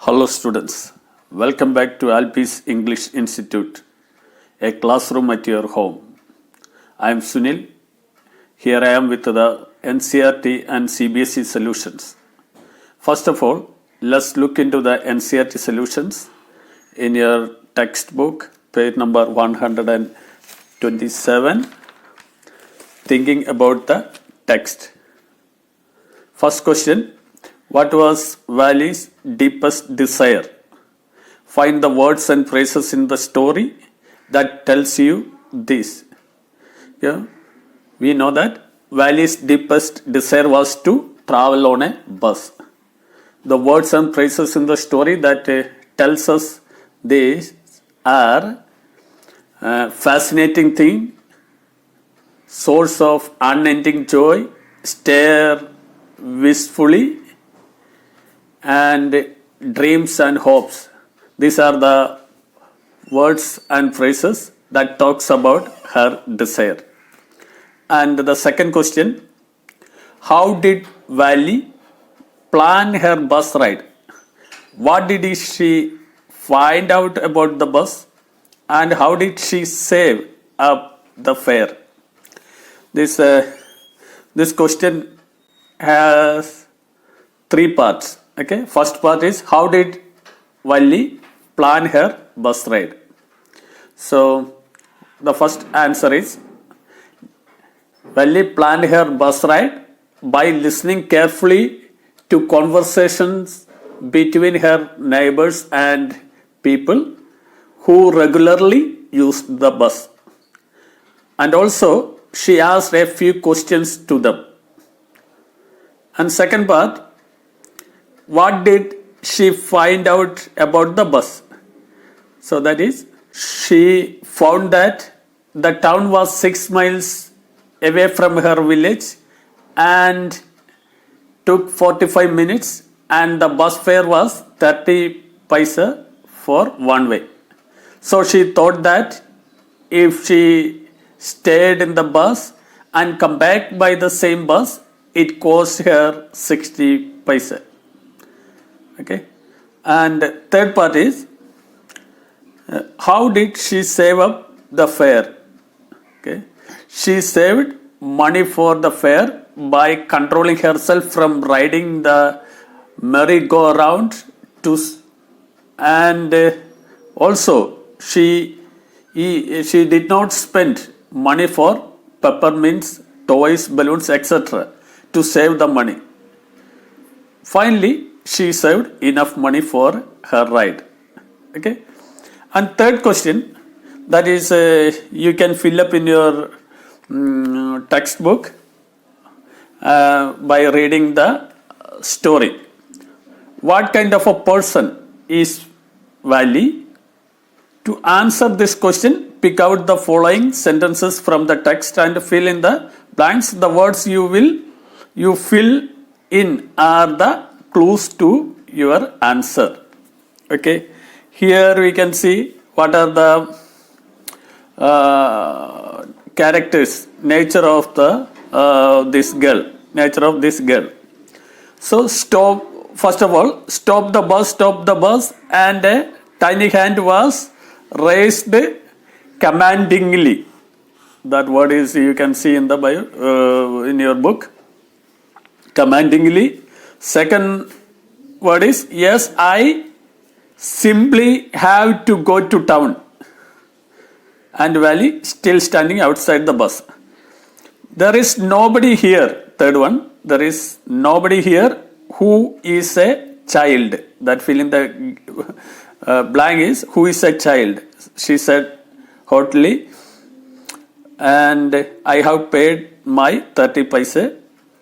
Hello students, welcome back to Alpes English Institute, a classroom at your home. I am Sunil. Here I am with the NCERT and CBSE solutions. First of all, let's look into the NCERT solutions in your textbook, page number 127, thinking about the text. First question. What was Valley's deepest desire? Find the words and phrases in the story that tells you this. Yeah, we know that Valley's deepest desire was to travel on a bus. The words and phrases in the story that tells us this are fascinating thing, source of unending joy, stare wistfully, and dreams and hopes. These are the words and phrases that talks about her desire. And the second question, how did Valley plan her bus ride? What did she find out about the bus, and how did she save up the fare? This question has three parts. Okay, first part is how did Valley plan her bus ride? So the first answer is Valley planned her bus ride by listening carefully to conversations between her neighbors and people who regularly used the bus. And also she asked a few questions to them. And second part, what did she find out about the bus? So that is, she found that the town was 6 miles away from her village and took 45 minutes, and the bus fare was 30 paisa for one way. So she thought that if she stayed in the bus and come back by the same bus, it cost her 60 paisa. Okay, and third part is how did she save up the fare? Okay, she saved money for the fare by controlling herself from riding the merry-go-round and also she did not spend money for peppermints, toys, balloons, etc. to save the money. Finally, she saved enough money for her ride. Okay, and third question, that is you can fill up in your textbook by reading the story. What kind of a person is Valley? To answer this question, pick out the following sentences from the text and fill in the blanks. The words you fill in are the clues to your answer. Okay, here we can see what are the characters, nature of this girl. So first of all, stop the bus, and a tiny hand was raised commandingly. That word is, you can see in the bio in your book, commandingly. Second word is, yes, I simply have to go to town. And Valley still standing outside the bus. There is nobody here. Third one, there is nobody here who is a child. That fill in the blank is, who is a child? She said hotly, and I have paid my 30 paise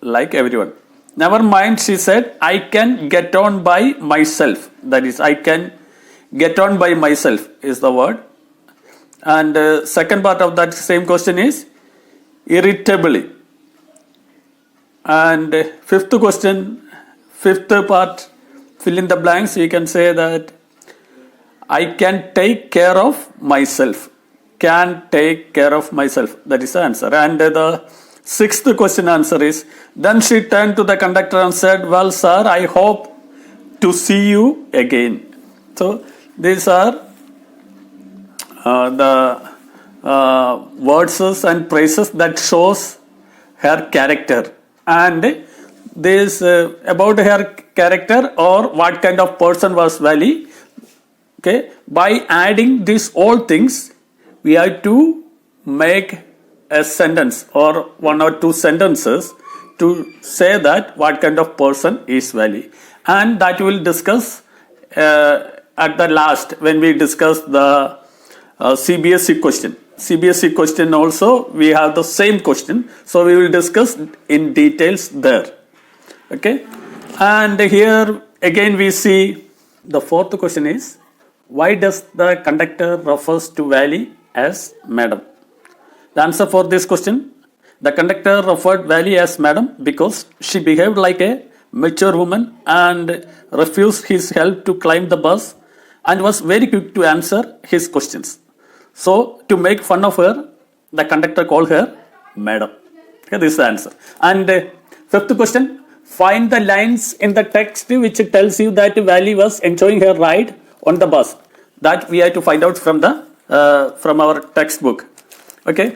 like everyone. Never mind, she said, I can get on by myself. That is, I can get on by myself is the word. And second part of that same question is irritably. And fifth part, fill in the blanks. You can say that I can take care of myself. Can take care of myself. That is the answer. And the sixth question answer is, then she turned to the conductor and said, well, sir, I hope to see you again. So these are the words and phrases that shows her character, and this about her character or what kind of person was Valley. Okay, by adding these all things, we have to make a sentence or one or two sentences to say that what kind of person is Valley, and that we will discuss at the last when we discuss the CBSE question. CBSE question also we have the same question, so we will discuss in details there. Okay, and here again we see the fourth question is, why does the conductor refers to Valley as Madam? The answer for this question, the conductor referred Valley as Madam because she behaved like a mature woman and refused his help to climb the bus and was very quick to answer his questions. So to make fun of her, the conductor called her Madam. Okay, this is the answer. And fifth question, find the lines in the text which tells you that Valley was enjoying her ride on the bus. That we have to find out from the from our textbook. Okay,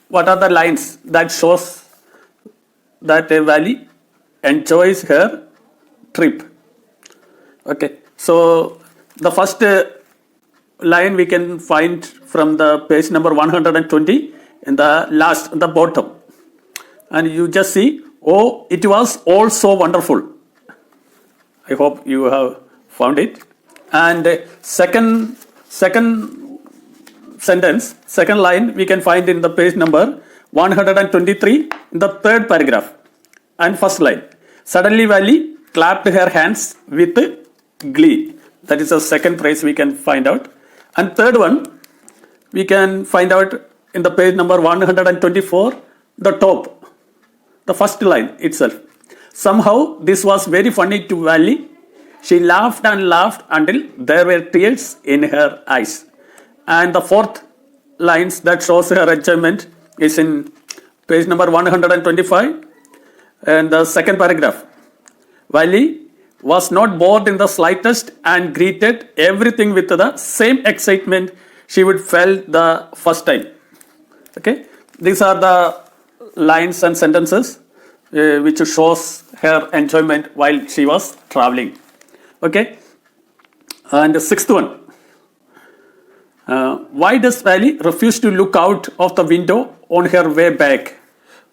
what are the lines that shows that Valley enjoys her trip? Okay, so the first line we can find from the page number 120 in the last, the bottom, and you just see, oh, it was all so wonderful. I hope you have found it. And second sentence, second line we can find in the page number 123 in the third paragraph. And first line, suddenly Valley clapped her hands with glee. That is the second phrase we can find out. And third one we can find out in the page number 124, the top, the first line itself. Somehow this was very funny to Valley. She laughed and laughed until there were tears in her eyes. And the fourth lines that shows her enjoyment is in page number 125 and the second paragraph. Valley was not bored in the slightest and greeted everything with the same excitement she would felt the first time. Okay, these are the lines and sentences which shows her enjoyment while she was traveling. Okay, and the sixth one, why does Valley refuse to look out of the window on her way back?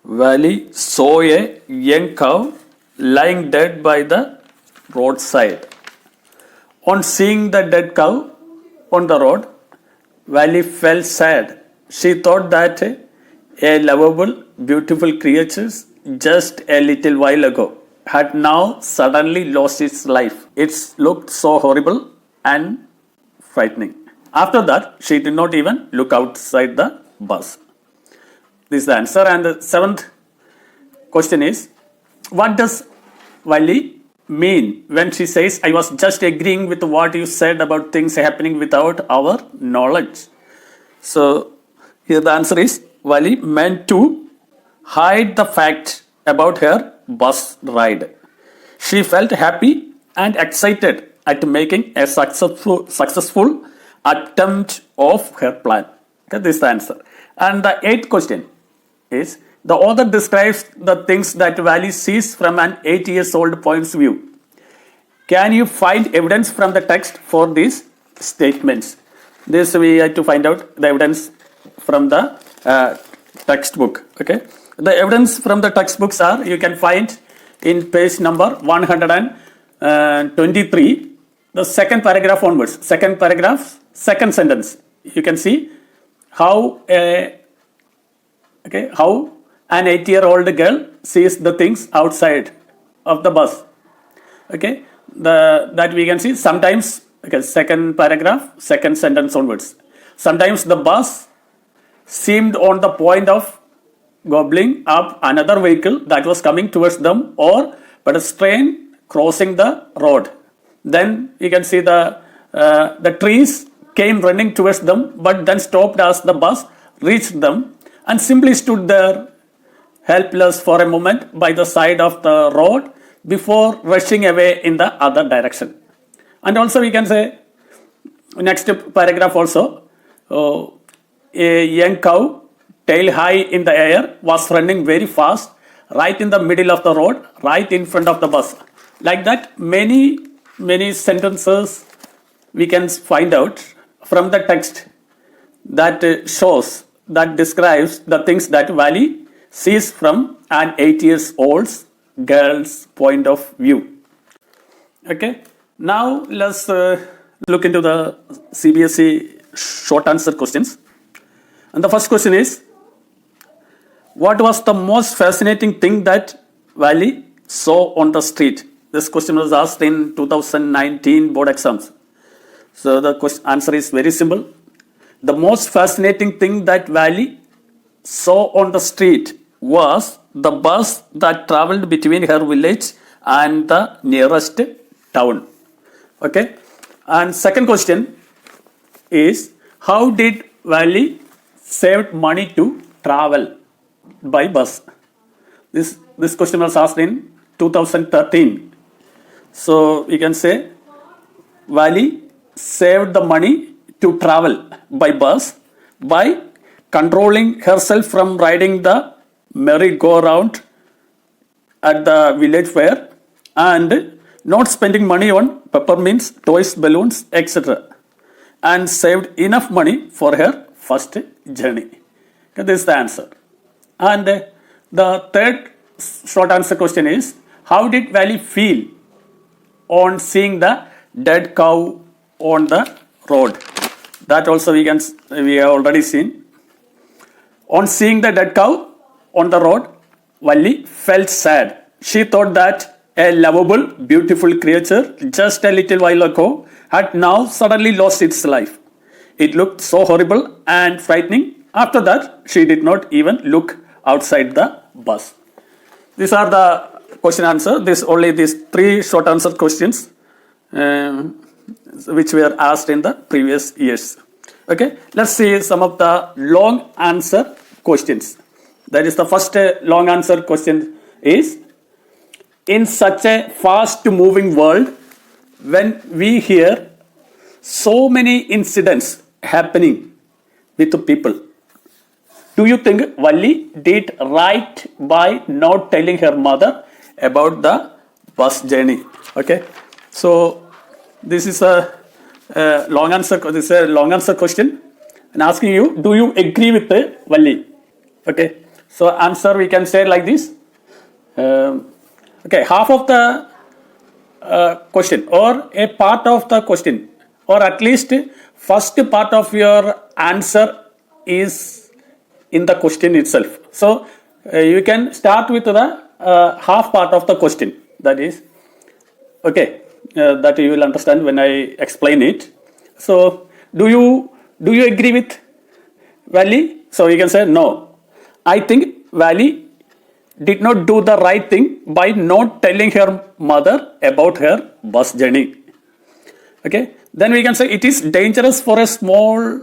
Valley saw a young cow lying dead by the roadside. On seeing the dead cow on the road, Valley felt sad. She thought that a lovable, beautiful creature just a little while ago had now suddenly lost its life. It looked so horrible and frightening. After that, she did not even look outside the bus. This is the answer. And the seventh question is, what does Valley mean when she says, I was just agreeing with what you said about things happening without our knowledge? So here the answer is, Valley meant to hide the fact about her bus ride. She felt happy and excited at making a successful attempt of her plan. Okay, this is the answer. And the eighth question is, the author describes the things that Valley sees from an 8-year-old point's view. Can you find evidence from the text for these statements? This we have to find out the evidence from the textbook. Okay, the evidence from the textbooks are, you can find in page number 123, the second paragraph onwards. Second paragraph, second sentence. You can see how an 8-year-old girl sees the things outside of the bus. Okay, that we can see sometimes. Okay, second paragraph, second sentence onwards. Sometimes the bus seemed on the point of gobbling up another vehicle that was coming towards them, or pedestrian crossing the road. Then you can see the trees came running towards them, but then stopped as the bus reached them and simply stood there helpless for a moment by the side of the road, before rushing away in the other direction. And also we can say, next paragraph also, a young cow, tail high in the air, was running very fast, right in the middle of the road, right in front of the bus. Like that, many sentences we can find out from the text that shows, that describes the things that Valley sees from an 8 years old girl's point of view. Okay, now let's look into the CBSE short answer questions. And the first question is, what was the most fascinating thing that Valley saw on the street? This question was asked in 2019 board exams. So the answer is very simple. The most fascinating thing that Valley saw on the street was the bus that traveled between her village and the nearest town. Okay. And second question is, how did Valley save money to travel by bus? This question was asked in 2013. So we can say Valley saved the money to travel by bus by controlling herself from riding the merry-go-round at the village fair and not spending money on peppermints, toys, balloons, etc. and saved enough money for her first journey. Okay, this is the answer. And the third short answer question is, how did Valley feel on seeing the dead cow on the road? That also we have already seen. On seeing the dead cow on the road, Valley felt sad. She thought that a lovable, beautiful creature just a little while ago had now suddenly lost its life. It looked so horrible and frightening. After that, she did not even look outside the bus. These are the question answer. These three short answer questions which were asked in the previous years. Okay, let's see some of the long answer questions. That is, the first long answer question is, in such a fast moving world, when we hear so many incidents happening with people, do you think Valley did right by not telling her mother about the bus journey? Okay, so this is a long answer. This is a long answer question, and asking you, do you agree with Valley? Okay, so answer we can say like this. Okay, half of the question or a part of the question, or at least first part of your answer is in the question itself. So you can start with the half part of the question. That is, okay, that you will understand when I explain it. So do you agree with Valley? So you can say, no, I think Valley did not do the right thing by not telling her mother about her bus journey. Okay, then we can say it is dangerous for a small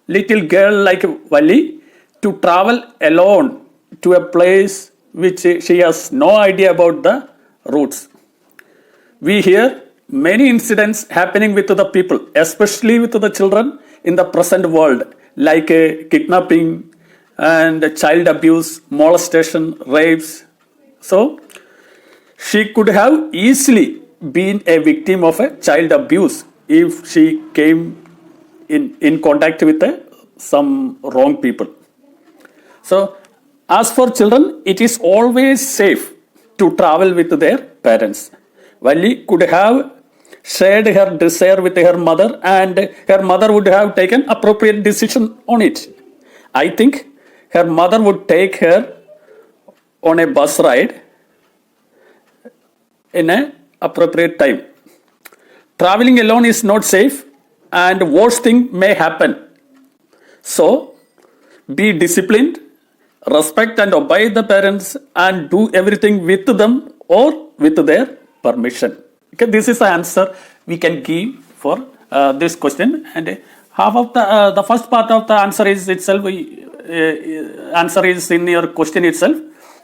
little girl like Valley to travel alone to a place which she has no idea about the routes. We hear many incidents happening with the people, especially with the children in the present world, like kidnapping and child abuse, molestation, rapes. So she could have easily been a victim of a child abuse if she came in contact with some wrong people. So as for children, it is always safe to travel with their parents. Valley could have shared her desire with her mother, and her mother would have taken appropriate decision on it. I think her mother would take her on a bus ride in an appropriate time. Traveling alone is not safe, and worst thing may happen. So be disciplined, respect and obey the parents, and do everything with them or with their permission. Okay, this is the answer we can give for this question, and half of the first part of the answer is itself. Answer is in your question itself.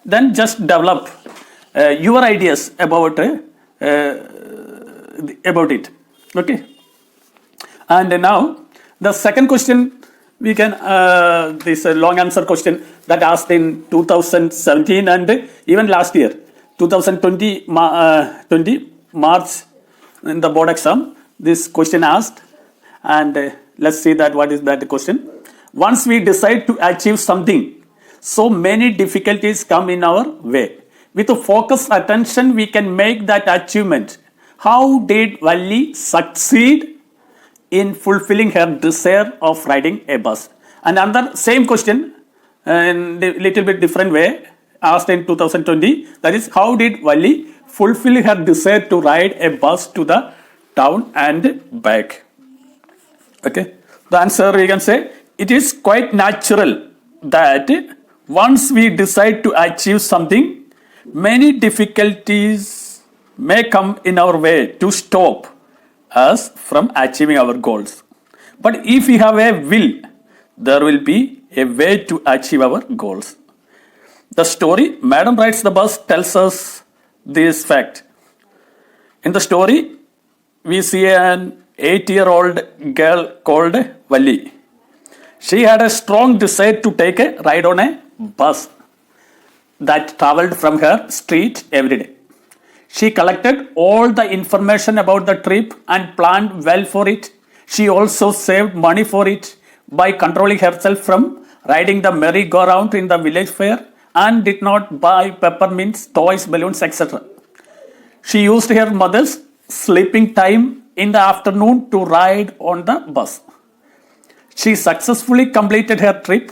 Then just develop your ideas about it. Okay. And now the second question we can this long answer question that asked in 2017 and even last year 2020 March in the board exam. This question asked, and let's see that what is that question. Once we decide to achieve something, so many difficulties come in our way. With a focused attention, we can make that achievement. How did Valli succeed in fulfilling her desire of riding a bus? And another same question in a little bit different way asked in 2020. That is, how did Valli fulfill her desire to ride a bus to the town and back? Okay. The answer we can say, it is quite natural that once we decide to achieve something, many difficulties may come in our way to stop us from achieving our goals. But if we have a will, there will be a way to achieve our goals. The story, Madam Rides the Bus, tells us this fact. In the story, we see an 8-year-old girl called Valli. She had a strong desire to take a ride on a bus that traveled from her street every day. She collected all the information about the trip and planned well for it. She also saved money for it by controlling herself from riding the merry-go-round in the village fair and did not buy peppermints, toys, balloons, etc. She used her mother's sleeping time in the afternoon to ride on the bus. She successfully completed her trip,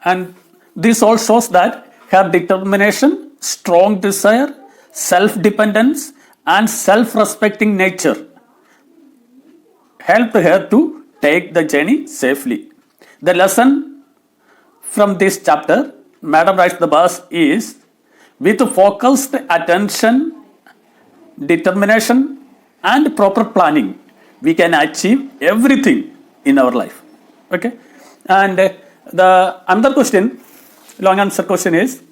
and this all shows that her determination, strong desire, self-dependence and self-respecting nature helped her to take the journey safely. The lesson from this chapter, Madam Rides the Bus, is with focused attention, determination and proper planning, we can achieve everything in our life. Okay. And the another question, long answer question is,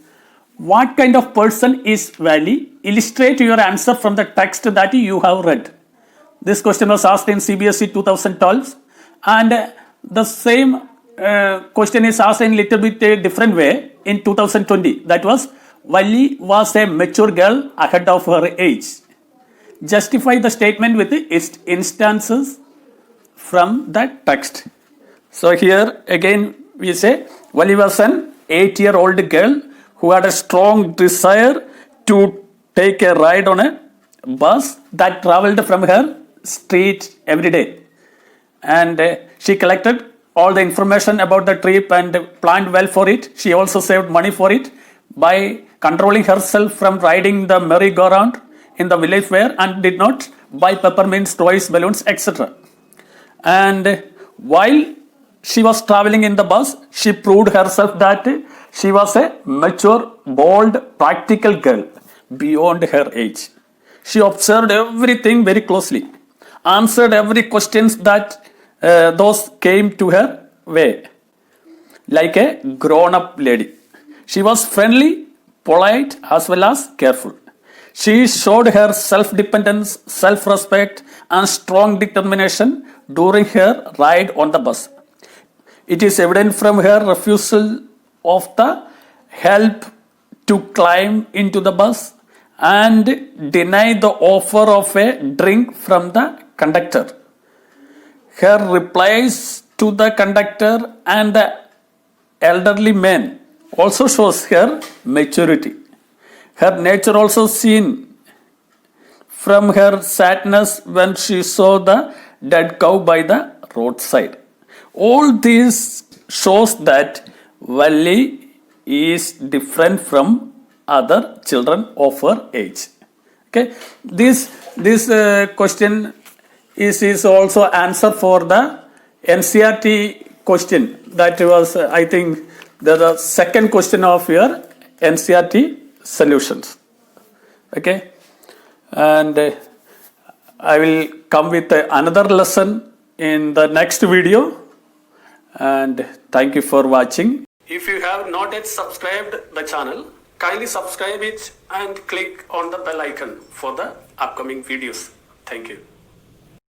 what kind of person is Valli? Illustrate your answer from the text that you have read. This question was asked in CBSE 2012, and the same question is asked in a little bit different way in 2020. That was, Valli was a mature girl ahead of her age. Justify the statement with instances from the text. So here again we say, Valli was an 8-year-old girl who had a strong desire to take a ride on a bus that traveled from her street every day. And she collected all the information about the trip and planned well for it. She also saved money for it by controlling herself from riding the merry-go-round in the village fair and did not buy peppermints, toys, balloons, etc. And while she was traveling in the bus, she proved herself that she was a mature, bold, practical girl beyond her age. She observed everything very closely, answered every question that those came to her way, like a grown-up lady. She was friendly, polite, as well as careful. She showed her self-dependence, self-respect, and strong determination during her ride on the bus. It is evident from her refusal of the help to climb into the bus and deny the offer of a drink from the conductor. Her replies to the conductor and the elderly man also shows her maturity. Her nature also seen from her sadness when she saw the dead cow by the roadside. All this shows that Valli is different from other children of her age. Okay, this question is also answer for the NCERT question. That was, I think, the second question of your NCERT solutions. Okay, and I will come with another lesson in the next video. And thank you for watching. If you have not yet subscribed the channel, kindly subscribe it and click on the bell icon for the upcoming videos. Thank you.